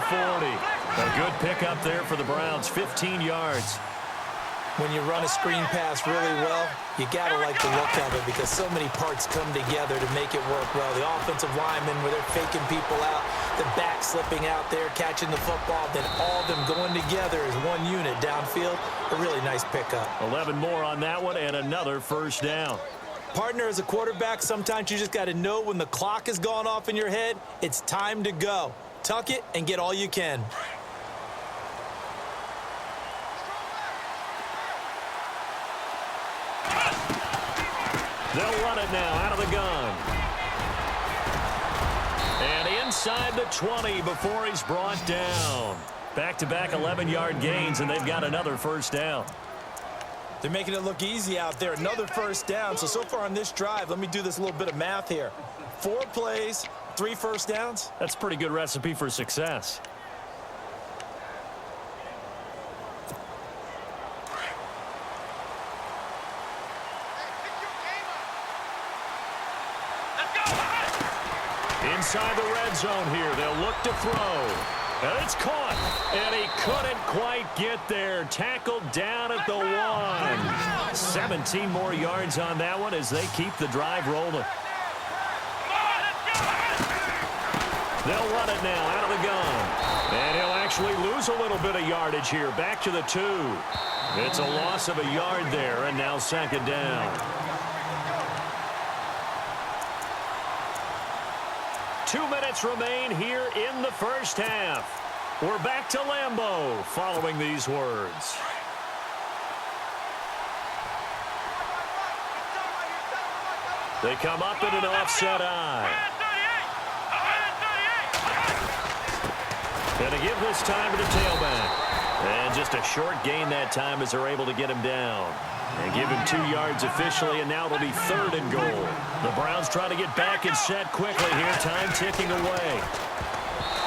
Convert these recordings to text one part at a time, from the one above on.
40. A good pickup there for the Browns, 15 yards. When you run a screen pass really well, you got to like the look of it because so many parts come together to make it work well. The offensive linemen, where they're faking people out, the back slipping out there, catching the football, then all of them going together as one unit downfield. A really nice pickup. 11 more on that one and another first down. Partner, as a quarterback, sometimes you just got to know when the clock has gone off in your head, it's time to go. Tuck it and get all you can. They'll run it now out of the gun. And inside the 20 before he's brought down. Back-to-back 11-yard gains, and they've got another first down. They're making it look easy out there. Another first down. So far on this drive, let me do this little bit of math here. 4 plays, 3 first downs. That's a pretty good recipe for success. Inside the red zone here. They'll look to throw. And it's caught. And he couldn't quite get there. Tackled down at the 1. 17 more yards on that one as they keep the drive rolling. They'll run it now out of the gun. And he'll actually lose a little bit of yardage here. Back to the 2. It's a loss of a yard there, and now second down. 2 minutes remain here in the first half. We're back to Lambeau following these words. They come up in an offset eye. And to give this time to the tailback. And just a short gain that time as they're able to get him down. And give him 2 yards officially, and now it'll be 3rd and goal. The Browns try to get back and set quickly here. Time ticking away.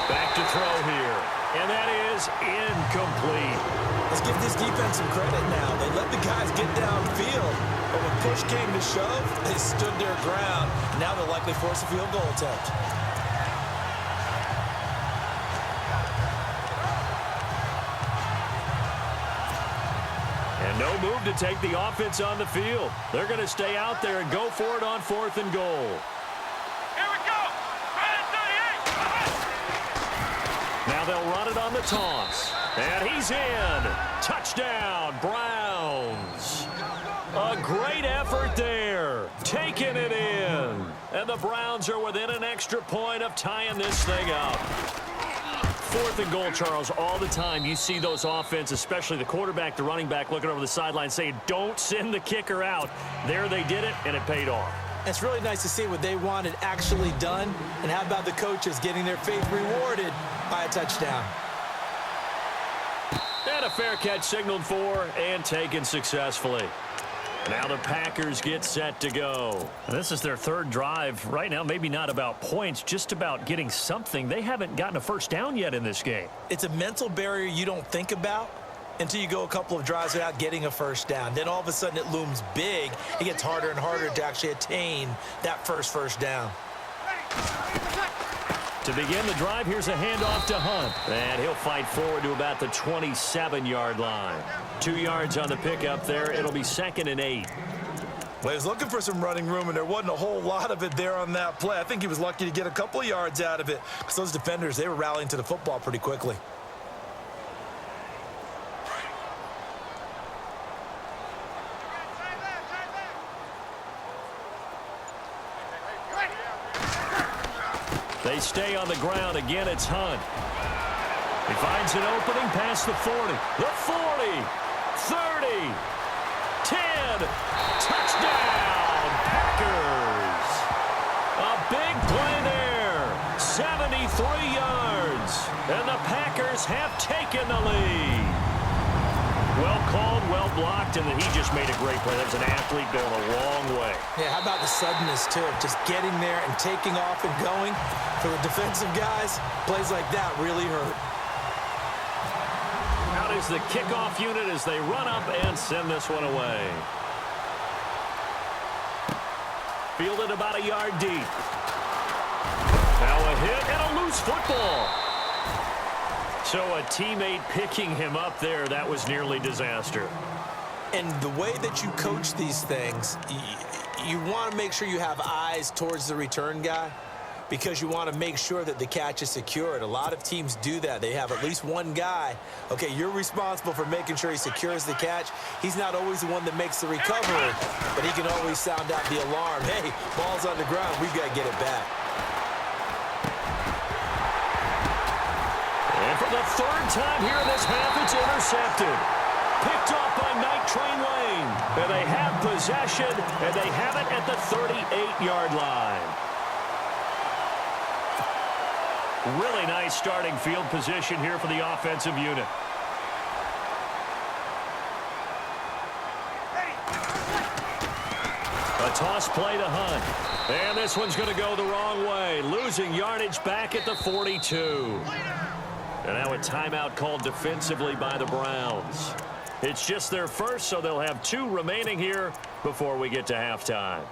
Back to throw here. And that is incomplete. Let's give this defense some credit now. They let the guys get downfield. But when push came to shove, they stood their ground. Now they'll likely force a field goal attempt. And no move to take the offense on the field. They're going to stay out there and go for it on 4th and goal. Here we go. Now they'll run it on the toss. And he's in. Touchdown, Browns. A great effort there. Taking it in. And the Browns are within an extra point of tying this thing up. 4th and goal, Charles. All the time you see those offenses, especially the quarterback, the running back, looking over the sideline saying, don't send the kicker out. There they did it, and it paid off. It's really nice to see what they wanted actually done. And how about the coaches getting their faith rewarded by a touchdown? And a fair catch signaled for and taken successfully. Now the Packers get set to go. This is their 3rd drive. Right now, maybe not about points, just about getting something. They haven't gotten a first down yet in this game. It's a mental barrier you don't think about until you go a couple of drives without getting a first down. Then all of a sudden it looms big. It gets harder and harder to actually attain that first down. To begin the drive, here's a handoff to Hunt. And he'll fight forward to about the 27-yard line. 2 yards on the pickup there. It'll be 2nd and 8. Well, he was looking for some running room, and there wasn't a whole lot of it there on that play. I think he was lucky to get a couple of yards out of it because those defenders, they were rallying to the football pretty quickly. They stay on the ground. Again, it's Hunt. He finds an opening past the 40. The 40. 30. 10. Touchdown, Packers. A big play there. 73 yards. And the Packers have taken the lead. Well called, well blocked, and he just made a great play. That was an athlete going a long way. Yeah, how about the suddenness, too? Just getting there and taking off and going. For the defensive guys, plays like that really hurt. Out is the kickoff unit as they run up and send this one away. Fielded about a yard deep. Now a hit and a loose football. So a teammate picking him up there, that was nearly disaster. And the way that you coach these things, you want to make sure you have eyes towards the return guy because you want to make sure that the catch is secured. A lot of teams do that. They have at least one guy. Okay, you're responsible for making sure he secures the catch. He's not always the one that makes the recovery, but he can always sound out the alarm. Hey, ball's on the ground. We've got to get it back. And for the third time here in this half, it's intercepted. Picked off by Night Train Lane. And they have possession, and they have it at the 38-yard line. Really nice starting field position here for the offensive unit. A toss play to Hunt. And this one's going to go the wrong way. Losing yardage back at the 42. And now a timeout called defensively by the Browns. It's just their first, so they'll have 2 remaining here before we get to halftime.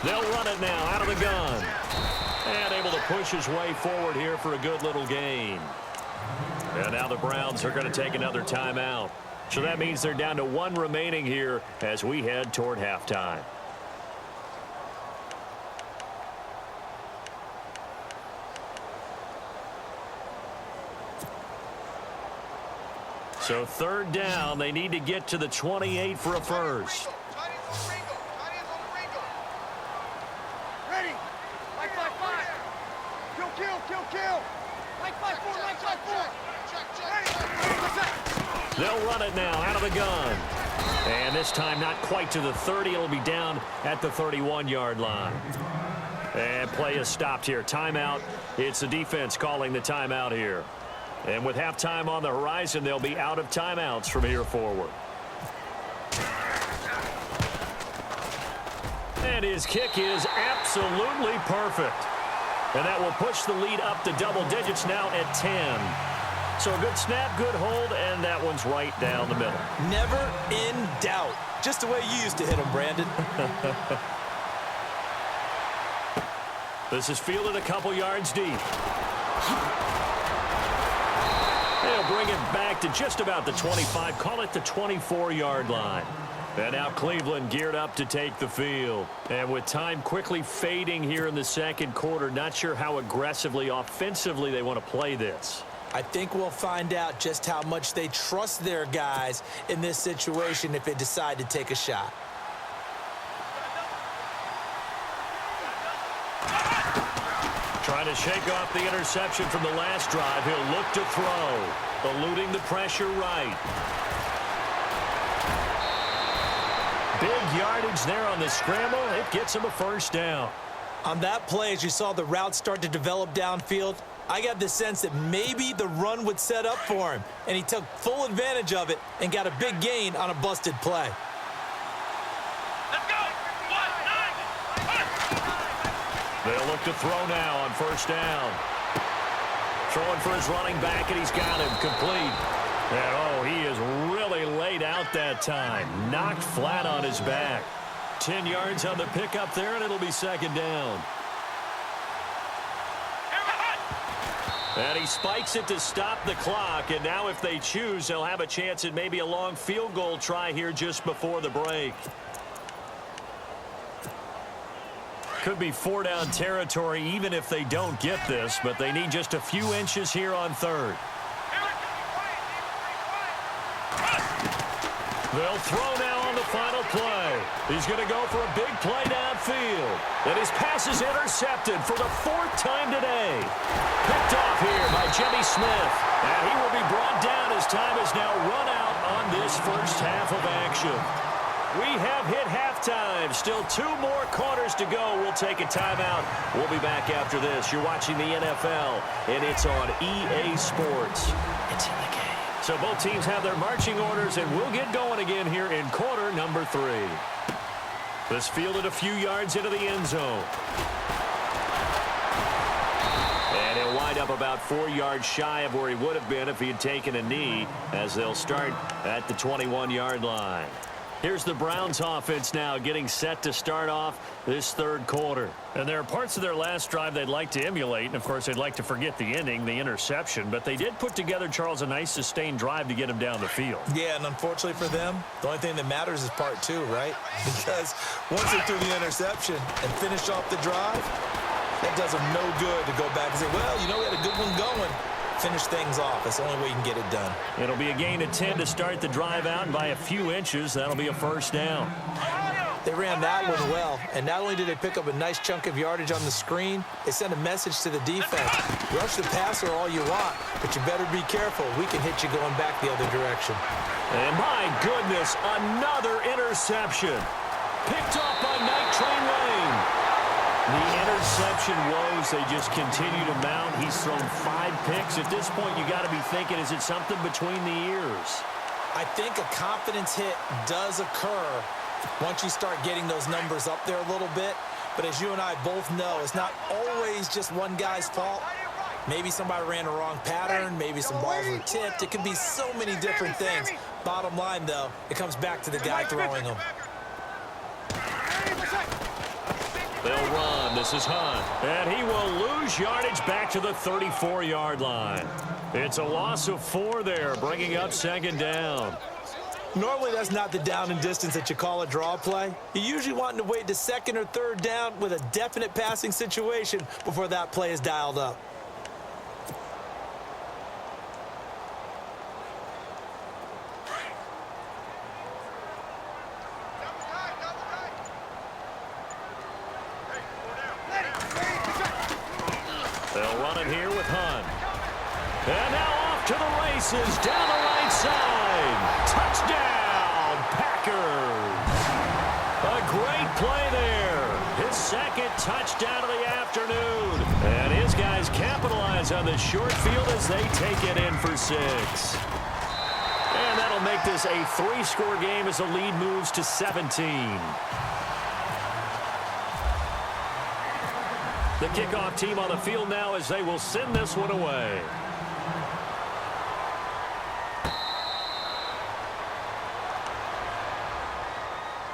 They'll run it now out of the gun. And able to push his way forward here for a good little gain. And now the Browns are going to take another timeout. So that means they're down to 1 remaining here as we head toward halftime. So third down, they need to get to the 28 for a first. They'll run it now out of the gun. And this time not quite to the 30. It'll be down at the 31-yard line. And play is stopped here. Timeout. It's the defense calling the timeout here. And with halftime on the horizon, they'll be out of timeouts from here forward. And his kick is absolutely perfect. And that will push the lead up to double digits now at 10. So a good snap, good hold, and that one's right down the middle. Never in doubt. Just the way you used to hit them, Brandon. This is fielded a couple yards deep. They'll bring it back to just about the 25. Call it the 24-yard line. And now Cleveland geared up to take the field. And with time quickly fading here in the second quarter, not sure how aggressively, offensively they want to play this. I think we'll find out just how much they trust their guys in this situation if they decide to take a shot. Trying to shake off the interception from the last drive. He'll look to throw, eluding the pressure right. Big yardage there on the scramble. It gets him a first down. On that play, as you saw the route start to develop downfield, I got the sense that maybe the run would set up for him, and he took full advantage of it and got a big gain on a busted play. Let's go! They'll look to throw now on first down. Throwing for his running back, and he's got him complete. And, oh, he is really laid out that time. Knocked flat on his back. 10 yards on the pickup there, and it'll be second down. And he spikes it to stop the clock, and now if they choose, they'll have a chance at maybe a long field goal try here just before the break. Could be 4-down territory even if they don't get this, but they need just a few inches here on third. They'll throw now on the final play. He's going to go for a big play downfield. And his pass is intercepted for the 4th time today. Picked off here by Jimmy Smith. And he will be brought down as time is now run out on this first half of action. We have hit halftime. Still 2 more quarters to go. We'll take a timeout. We'll be back after this. You're watching the NFL, and it's on EA Sports. It's in the game. So both teams have their marching orders, and we'll get going again here in quarter number 3. This fielded a few yards into the end zone. And he'll wind up about 4 yards shy of where he would have been if he had taken a knee, as they'll start at the 21-yard line. Here's the Browns offense now getting set to start off this third quarter. And there are parts of their last drive they'd like to emulate. And, of course, they'd like to forget the ending, the interception. But they did put together, Charles, a nice sustained drive to get him down the field. Yeah, and unfortunately for them, the only thing that matters is part 2, right? Because once they threw the interception and finished off the drive, that does them no good to go back and say, well, you know, we had a good one going. Finish things off. That's the only way you can get it done. It'll be a gain of 10 to start the drive out, and by a few inches, that'll be a first down. They ran that one well, and not only did they pick up a nice chunk of yardage on the screen, they sent a message to the defense. Rush the passer all you want, but you better be careful. We can hit you going back the other direction. And my goodness, another interception. Picked off by Night Train Lane. The interception woes, they just continue to mount. He's thrown 5 picks. At this point, you got to be thinking, is it something between the ears? I think a confidence hit does occur once you start getting those numbers up there a little bit. But as you and I both know, it's not always just one guy's fault. Maybe somebody ran a wrong pattern. Maybe some balls were tipped. It can be so many different things. Bottom line, though, it comes back to the guy throwing them. They'll run. This is Hunt. And he will lose yardage back to the 34-yard line. It's a loss of 4 there, bringing up second down. Normally, that's not the down and distance that you call a draw play. You usually want to wait to second or third down with a definite passing situation before that play is dialed up. They'll run it here with Hunt. And now off to the races down the right side. Touchdown, Packers. A great play there. His second touchdown of the afternoon. And his guys capitalize on the short field as they take it in for 6. And that'll make this a 3-score game as the lead moves to 17. The kickoff team on the field now as they will send this one away.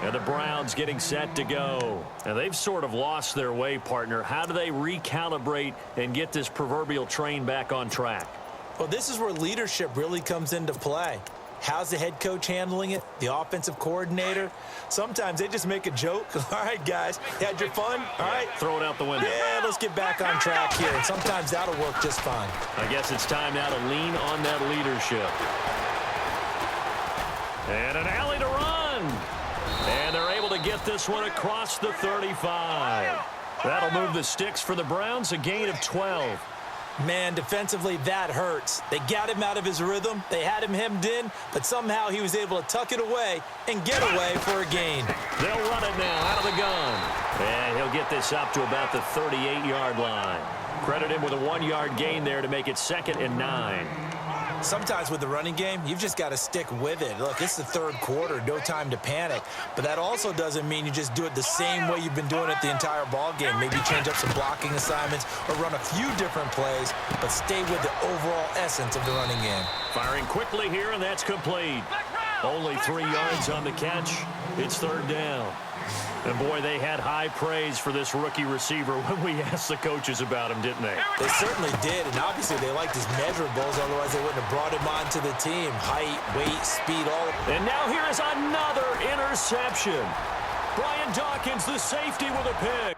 And the Browns getting set to go. And they've sort of lost their way, partner. How do they recalibrate and get this proverbial train back on track? Well, this is where leadership really comes into play. How's the head coach handling it? The offensive coordinator? Sometimes they just make a joke. All right, guys, you had your fun? All right. Throw it out the window. Yeah, let's get back on track here. And sometimes that'll work just fine. I guess it's time now to lean on that leadership. And an alley to run. And they're able to get this one across the 35. That'll move the sticks for the Browns, a gain of 12. Man, defensively, that hurts. They got him out of his rhythm. They had him hemmed in, but somehow he was able to tuck it away and get away for a gain. They'll run it now out of the gun. And he'll get this up to about the 38-yard line. Credit him with a 1-yard gain there to make it 2nd and 9. Sometimes with the running game, you've just got to stick with it. Look, it's the third quarter, no time to panic. But that also doesn't mean you just do it the same way you've been doing it the entire ball game. Maybe change up some blocking assignments or run a few different plays, but stay with the overall essence of the running game. Firing quickly here, and that's complete. Only 3 yards on the catch. It's 3rd down. And, boy, they had high praise for this rookie receiver when we asked the coaches about him, didn't they? They certainly did, and obviously they liked his measurables, otherwise they wouldn't have brought him onto the team. Height, weight, speed, all. And now here is another interception. Brian Dawkins, the safety, with a pick.